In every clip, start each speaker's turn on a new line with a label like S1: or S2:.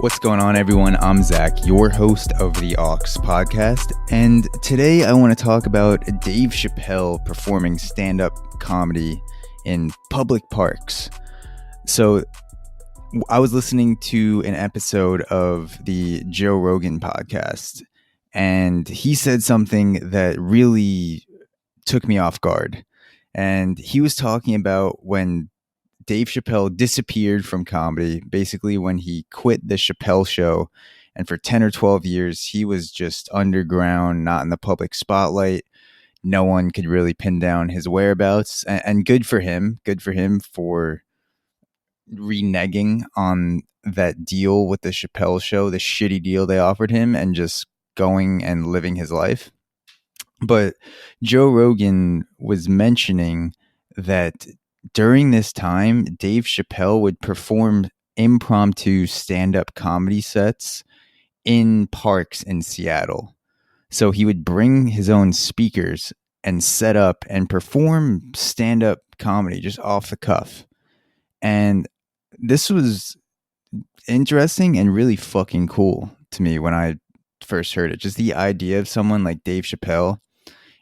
S1: What's going on, everyone? I'm Zach, your host of the Aux podcast, and today I want to talk about Dave Chappelle performing stand-up comedy in public parks. So I was listening to an episode of the Joe Rogan podcast, and he said something that really took me off guard. And he was talking about when Dave Chappelle disappeared from comedy, basically when he quit the Chappelle show. And for 10 or 12 years, he was just underground, not in the public spotlight. No one could really pin down his whereabouts. And good for him for reneging on that deal with the Chappelle show, the shitty deal they offered him, and just going and living his life. But Joe Rogan was mentioning that during this time, Dave Chappelle would perform impromptu stand-up comedy sets in parks in Seattle. So he would bring his own speakers and set up and perform stand-up comedy just off the cuff. And this was interesting and really fucking cool to me when I first heard it. Just the idea of someone like Dave Chappelle.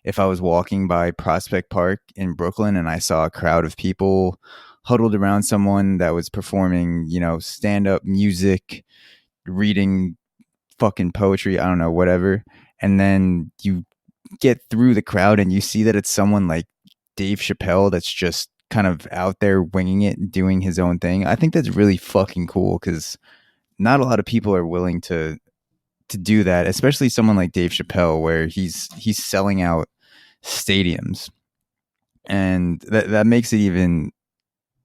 S1: If I was walking by Prospect Park in Brooklyn and I saw a crowd of people huddled around someone that was performing, stand-up music, reading fucking poetry, I don't know, whatever. And then you get through the crowd and you see that it's someone like Dave Chappelle that's just kind of out there winging it, doing his own thing. I think that's really fucking cool because not a lot of people are willing to do that, especially someone like Dave Chappelle, where he's selling out stadiums. And that makes it even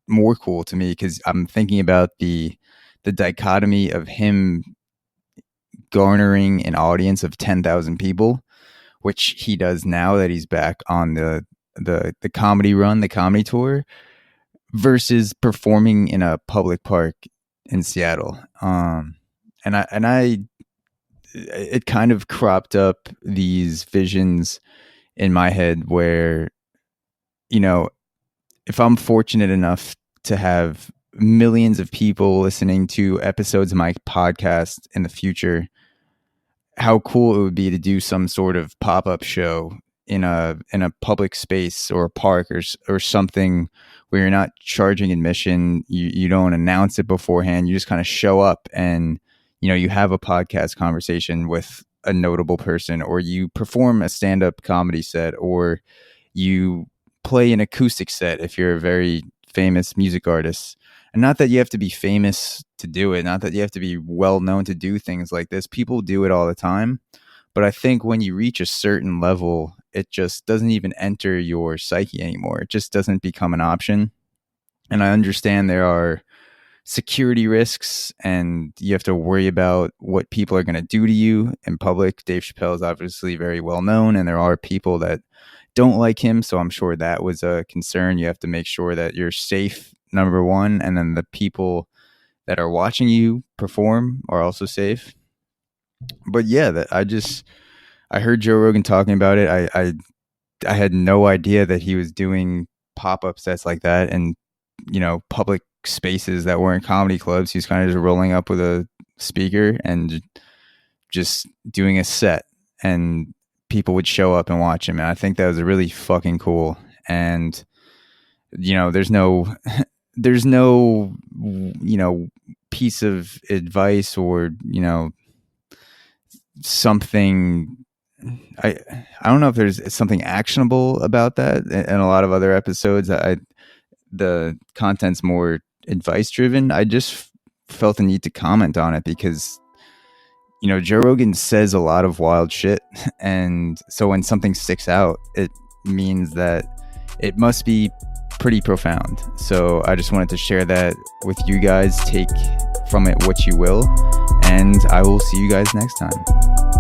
S1: more cool to me because I'm thinking about the dichotomy of him garnering an audience of 10,000 people, which he does now that he's back on the comedy run, the comedy tour, versus performing in a public park in Seattle. It kind of cropped up these visions in my head where, if I'm fortunate enough to have millions of people listening to episodes of my podcast in the future, how cool it would be to do some sort of pop-up show in a public space or a park or something where you're not charging admission. You don't announce it beforehand. You just kind of show up and you have a podcast conversation with a notable person, or you perform a stand-up comedy set, or you play an acoustic set if you're a very famous music artist. And not that you have to be famous to do it, not that you have to be well known to do things like this. People do it all the time. But I think when you reach a certain level, it just doesn't even enter your psyche anymore. It just doesn't become an option. And I understand there are security risks and you have to worry about what people are going to do to you in public. Dave Chappelle is obviously very well known, and there are people that don't like him, so I'm sure that was a concern. You have to make sure that you're safe, number one, and then the people that are watching you perform are also safe. But yeah, I heard Joe Rogan talking about it. I had no idea that he was doing pop-up sets like that and public spaces that weren't comedy clubs. He was kind of just rolling up with a speaker and just doing a set, and people would show up and watch him. And I think that was really fucking cool. And there's no piece of advice or something. I don't know if there's something actionable about that. In a lot of other episodes, the content's more advice driven. I just felt the need to comment on it because Joe Rogan says a lot of wild shit, and so when something sticks out, it means that it must be pretty profound. So I just wanted to share that with you guys. Take from it what you will, and I will see you guys next time.